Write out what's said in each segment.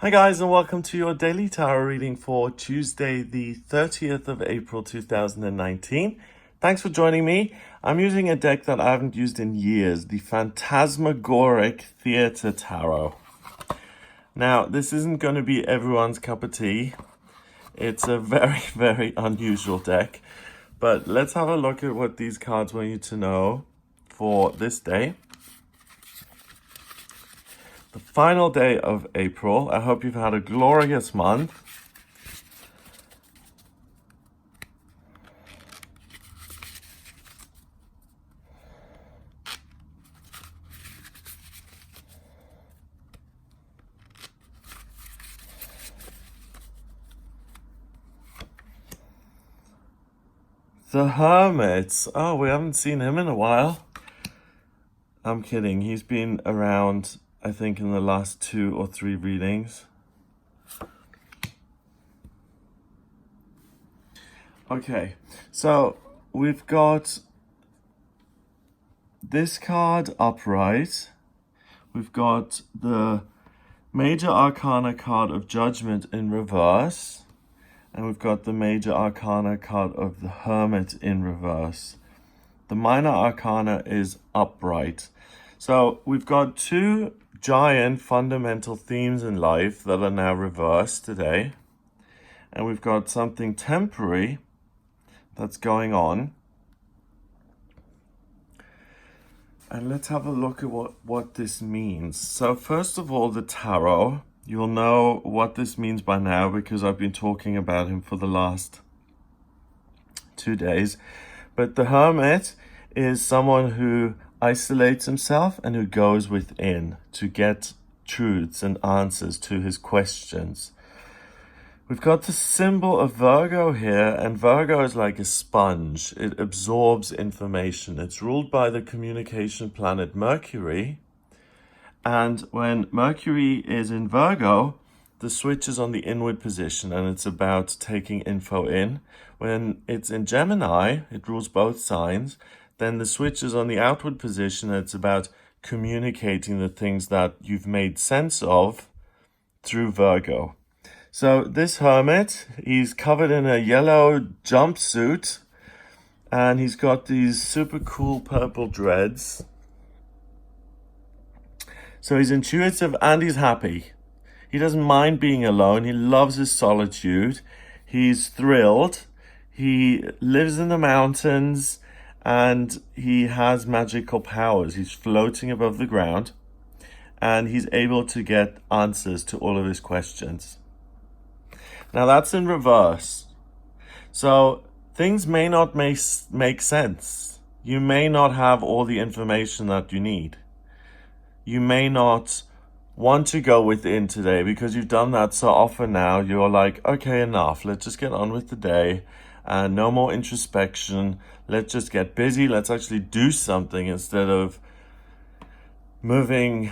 Hi guys, and welcome to your daily tarot reading for Tuesday, the 30th of April 2019. Thanks for joining me. I'm using a deck that I haven't used in years, the Phantasmagoric Theatre Tarot. Now, this isn't going to be everyone's cup of tea. It's a very, very unusual deck. But let's have a look at what these cards want you to know for this day. The final day of April. I hope you've had a glorious month. The Hermit. Oh, we haven't seen him in a while. I'm kidding. He's been around, I think, in the last 2 or 3 readings. Okay, so we've got this card upright. We've got the Major Arcana card of Judgment in reverse. And we've got the Major Arcana card of the Hermit in reverse. The Minor Arcana is upright. So we've got 2 giant fundamental themes in life that are now reversed today. And we've got something temporary that's going on. And let's have a look at what this means. So first of all, the tarot. You'll know what this means by now because I've been talking about him for the last 2 days. But the Hermit is someone who isolates himself and who goes within to get truths and answers to his questions. We've got the symbol of Virgo here, and Virgo is like a sponge. It absorbs information. It's ruled by the communication planet Mercury. And when Mercury is in Virgo, the switch is on the inward position and it's about taking info in. When it's in Gemini, it rules both signs, then the switch is on the outward position and it's about communicating the things that you've made sense of through Virgo. So this Hermit, he's covered in a yellow jumpsuit and he's got these super cool purple dreads. So he's intuitive and he's happy. He doesn't mind being alone. He loves his solitude. He's thrilled. He lives in the mountains and he has magical powers. He's floating above the ground and he's able to get answers to all of his questions. Now that's in reverse. So things may not make sense. You may not have all the information that you need. You may not want to go within today because you've done that so often now. You're like, okay, enough. Let's just get on with the day and no more introspection. Let's just get busy. Let's actually do something instead of moving,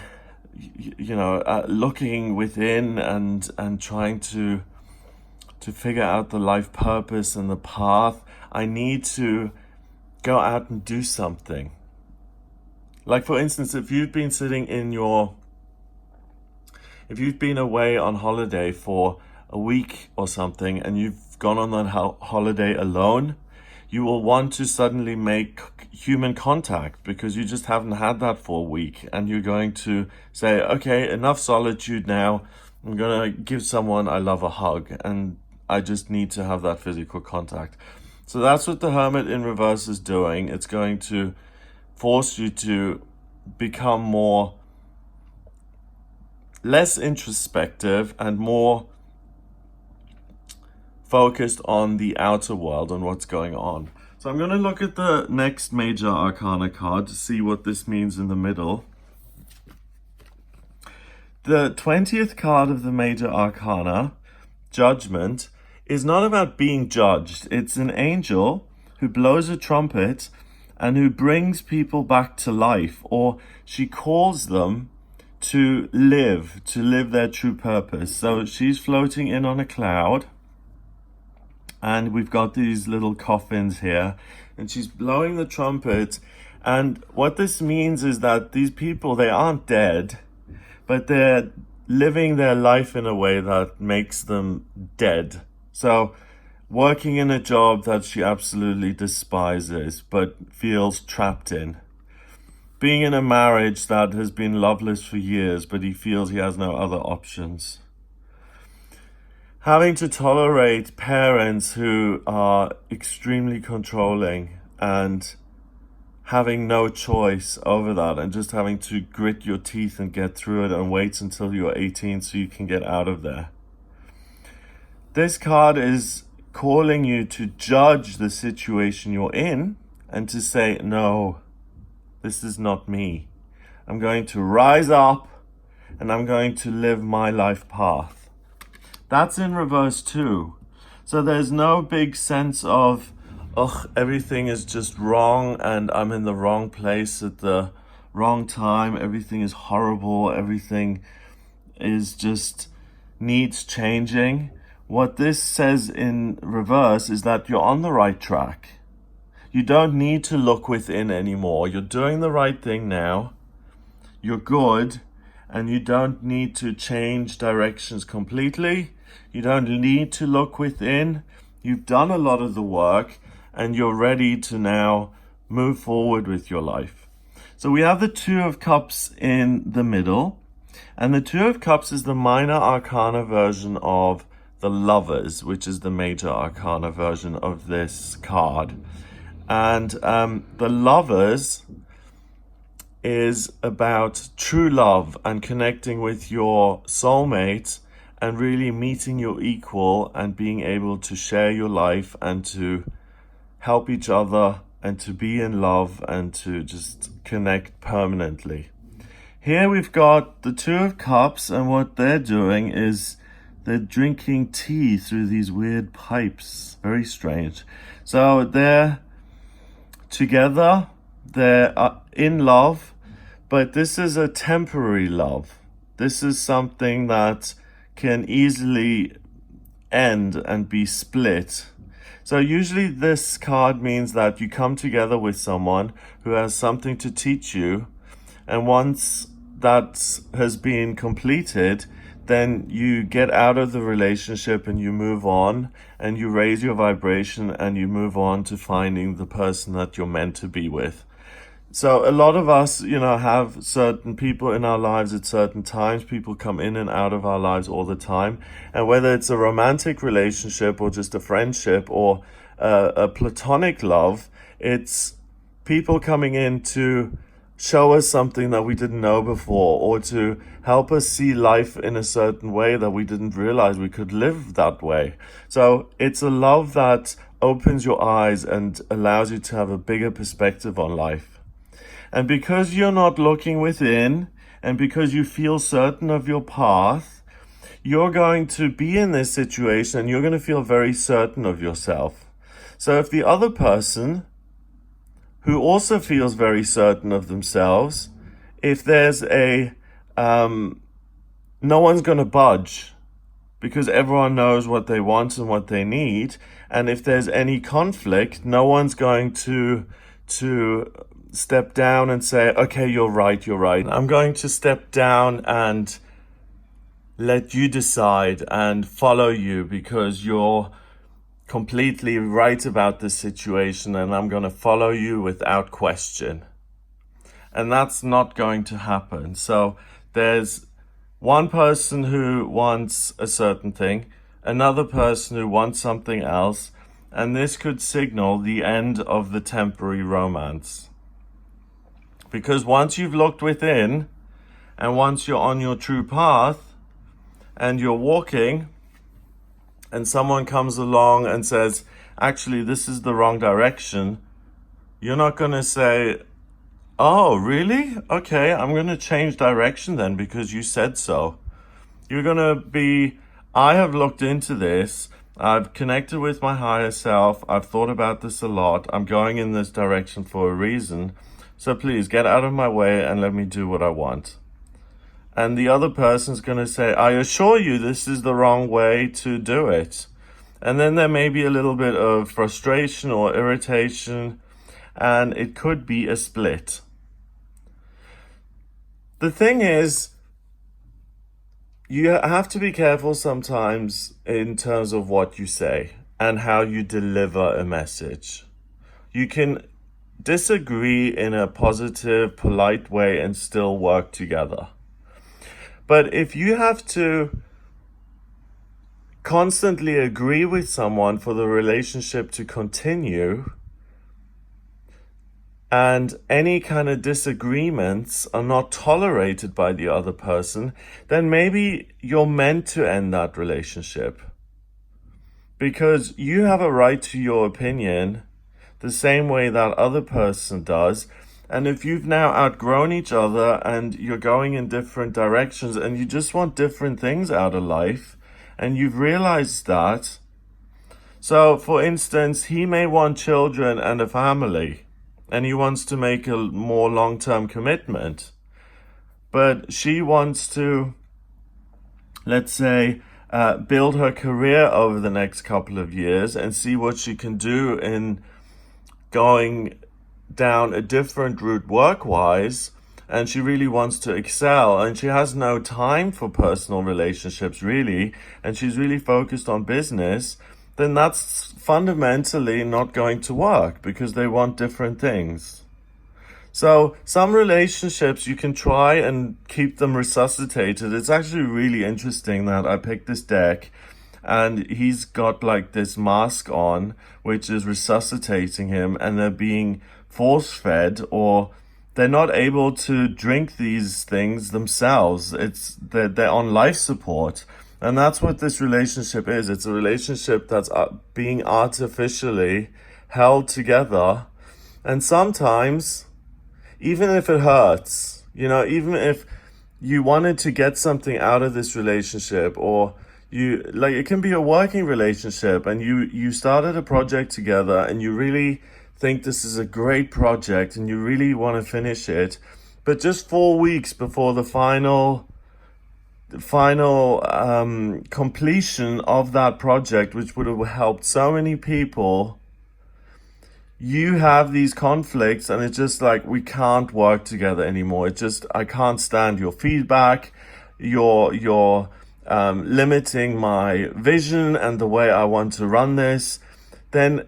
looking within and trying to figure out the life purpose and the path. I need to go out and do something. Like, for instance, if you've been away on holiday for a week or something and you've gone on that holiday alone, you will want to suddenly make human contact because you just haven't had that for a week. And you're going to say, okay, enough solitude now. I'm going to give someone I love a hug and I just need to have that physical contact. So that's what the Hermit in reverse is doing. It's going to force you to become less introspective and more focused on the outer world and what's going on. So I'm going to look at the next Major Arcana card to see what this means in the middle. The 20th card of the Major Arcana, Judgment, is not about being judged. It's an angel who blows a trumpet and who brings people back to life, or she calls them to live their true purpose. So she's floating in on a cloud, and we've got these little coffins here, and she's blowing the trumpet. And what this means is that these people, they aren't dead, but they're living their life in a way that makes them dead. So working in a job that she absolutely despises but feels trapped in. Being in a marriage that has been loveless for years, but he feels he has no other options. Having to tolerate parents who are extremely controlling and having no choice over that, and just having to grit your teeth and get through it and wait until you're 18 so you can get out of there. This card is calling you to judge the situation you're in and to say, no, this is not me. I'm going to rise up and I'm going to live my life path. That's in reverse too. So there's no big sense of, ugh, everything is just wrong and I'm in the wrong place at the wrong time. Everything is horrible. Everything is just needs changing. What this says in reverse is that you're on the right track. You don't need to look within anymore. You're doing the right thing now. You're good, and you don't need to change directions completely. You don't need to look within. You've done a lot of the work, and you're ready to now move forward with your life. So we have the Two of Cups in the middle, and the Two of Cups is the minor arcana version of the Lovers, which is the major arcana version of this card. And the Lovers is about true love and connecting with your soulmate and really meeting your equal and being able to share your life and to help each other and to be in love and to just connect permanently. Here we've got the Two of Cups, and what they're doing is they're drinking tea through these weird pipes. Very strange. So they're together, they're in love, but this is a temporary love. This is something that can easily end and be split. So usually this card means that you come together with someone who has something to teach you, and once that has been completed, then you get out of the relationship and you move on and you raise your vibration and you move on to finding the person that you're meant to be with. So a lot of us, have certain people in our lives at certain times. People come in and out of our lives all the time. And whether it's a romantic relationship or just a friendship or a platonic love, it's people coming in to show us something that we didn't know before, or to help us see life in a certain way that we didn't realize we could live that way. So it's a love that opens your eyes and allows you to have a bigger perspective on life. And because you're not looking within, and because you feel certain of your path, you're going to be in this situation and you're going to feel very certain of yourself. So if the other person, who also feels very certain of themselves, if there's no one's going to budge because everyone knows what they want and what they need. And if there's any conflict, no one's going to step down and say, okay, you're right. I'm going to step down and let you decide and follow you because you're completely right about this situation, and I'm going to follow you without question. And that's not going to happen. So there's one person who wants a certain thing, another person who wants something else, and this could signal the end of the temporary romance. Because once you've looked within, and once you're on your true path, and you're walking, and someone comes along and says, actually, this is the wrong direction, you're not going to say, oh, really? Okay, I'm going to change direction then because you said so. You're going to be, I have looked into this, I've connected with my higher self, I've thought about this a lot, I'm going in this direction for a reason, so please get out of my way and let me do what I want. And the other person's going to say, I assure you this is the wrong way to do it. And then there may be a little bit of frustration or irritation, and it could be a split. The thing is, you have to be careful sometimes in terms of what you say and how you deliver a message. You can disagree in a positive, polite way and still work together. But if you have to constantly agree with someone for the relationship to continue, and any kind of disagreements are not tolerated by the other person, then maybe you're meant to end that relationship. Because you have a right to your opinion the same way that other person does. And if you've now outgrown each other and you're going in different directions and you just want different things out of life, and you've realized that. So, for instance, he may want children and a family, and he wants to make a more long-term commitment. But she wants to, let's say, build her career over the next couple of years and see what she can do in going down a different route work-wise. And she really wants to excel, and she has no time for personal relationships, really, and she's really focused on business. Then that's fundamentally not going to work because they want different things. So some relationships you can try and keep them resuscitated. It's actually really interesting that I picked this deck and he's got like this mask on which is resuscitating him, and they're being force fed, or they're not able to drink these things themselves. They're on life support. And that's what this relationship is. It's a relationship that's being artificially held together. And sometimes, even if it hurts, even if you wanted to get something out of this relationship, or it can be a working relationship and you started a project together and you really think this is a great project and you really want to finish it, but just 4 weeks before the final completion of that project, which would have helped so many people, you have these conflicts and it's just like, we can't work together anymore. I can't stand your feedback. You're limiting my vision and the way I want to run this. Then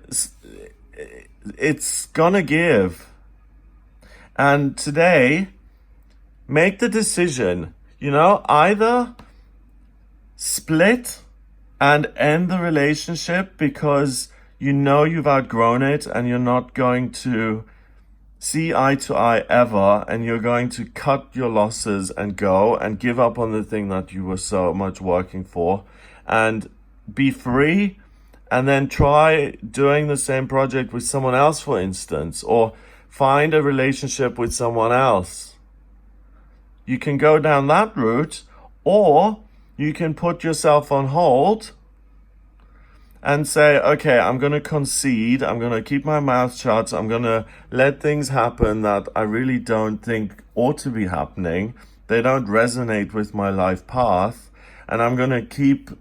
it's gonna give. And today, make the decision, either split and end the relationship because you've outgrown it and you're not going to see eye to eye ever, and you're going to cut your losses and go and give up on the thing that you were so much working for and be free, and then try doing the same project with someone else, for instance, or find a relationship with someone else. You can go down that route, or you can put yourself on hold and say, okay, I'm going to concede. I'm going to keep my mouth shut. I'm going to let things happen that I really don't think ought to be happening. They don't resonate with my life path. And I'm going to keep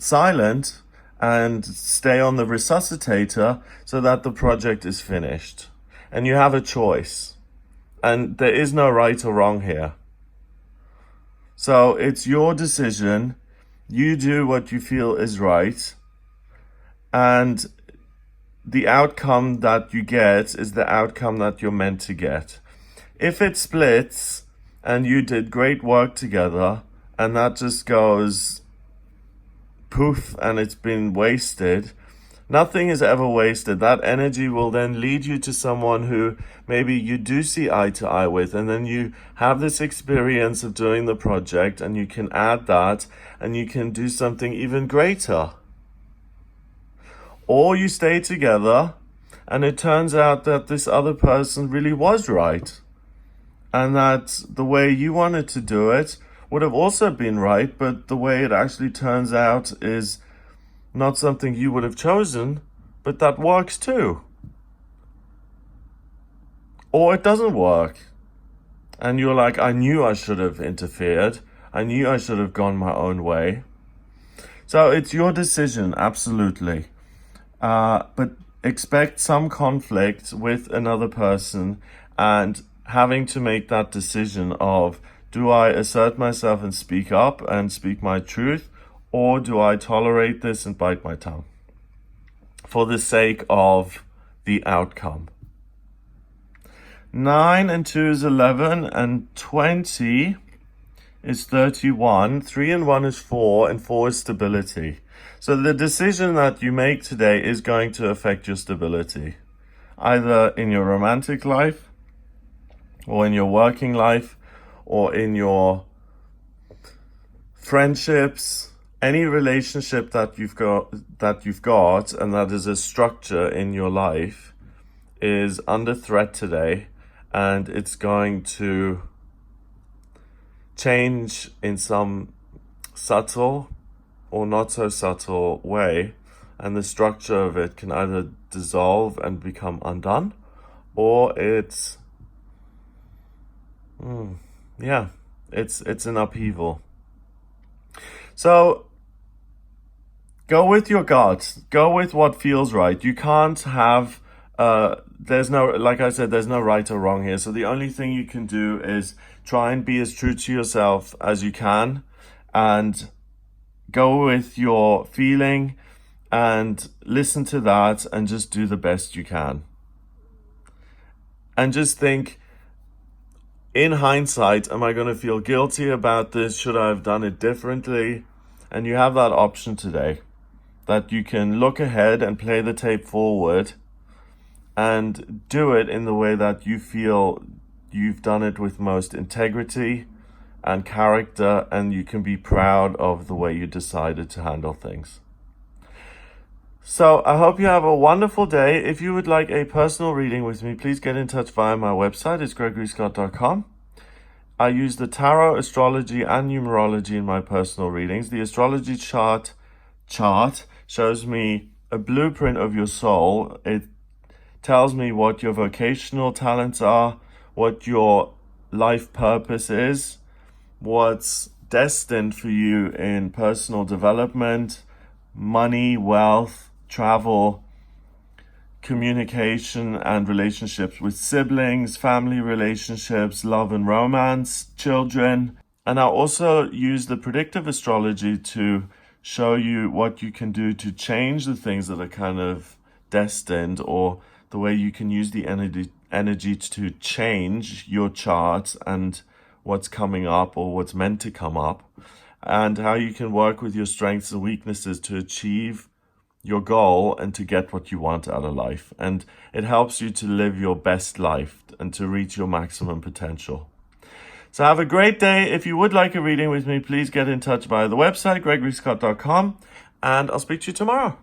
silent and stay on the resuscitator so that the project is finished. And you have a choice. And there is no right or wrong here. So it's your decision. You do what you feel is right. And the outcome that you get is the outcome that you're meant to get. If it splits and you did great work together and that just goes poof and it's been wasted, nothing is ever wasted. That energy will then lead you to someone who maybe you do see eye to eye with, and then you have this experience of doing the project and you can add that and you can do something even greater. Or you stay together and it turns out that this other person really was right, and that the way you wanted to do it would have also been right, but the way it actually turns out is not something you would have chosen, but that works too. Or it doesn't work. And you're like, I knew I should have interfered. I knew I should have gone my own way. So it's your decision, absolutely. But expect some conflict with another person and having to make that decision of, Do I assert myself and speak up and speak my truth? Or do I tolerate this and bite my tongue for the sake of the outcome? 9 and 2 is 11, and 20 is 31. 3 and 1 is 4, and 4 is stability. So the decision that you make today is going to affect your stability, either in your romantic life, or in your working life, or in your friendships. Any relationship that you've got and that is a structure in your life is under threat today, and it's going to change in some subtle or not so subtle way, and the structure of it can either dissolve and become undone, or it's an upheaval. So go with your gut. Go with what feels right. You can't have, there's no, like I said, there's no right or wrong here. So the only thing you can do is try and be as true to yourself as you can, and go with your feeling and listen to that, and just do the best you can. And just think, in hindsight, am I going to feel guilty about this? Should I have done it differently? And you have that option today, that you can look ahead and play the tape forward and do it in the way that you feel you've done it with most integrity and character, and you can be proud of the way you decided to handle things. So I hope you have a wonderful day. If you would like a personal reading with me, please get in touch via my website. It's gregoryscott.com. I use the tarot, astrology, and numerology in my personal readings. The astrology chart shows me a blueprint of your soul. It tells me what your vocational talents are, what your life purpose is, what's destined for you in personal development, money, wealth, travel, communication, and relationships with siblings, family relationships, love and romance, children. And I also use the predictive astrology to show you what you can do to change the things that are kind of destined, or the way you can use the energy to change your chart and what's coming up or what's meant to come up, and how you can work with your strengths and weaknesses to achieve your goal and to get what you want out of life. And it helps you to live your best life and to reach your maximum potential. So have a great day. If you would like a reading with me, please get in touch via the website, gregoryscott.com, and I'll speak to you tomorrow.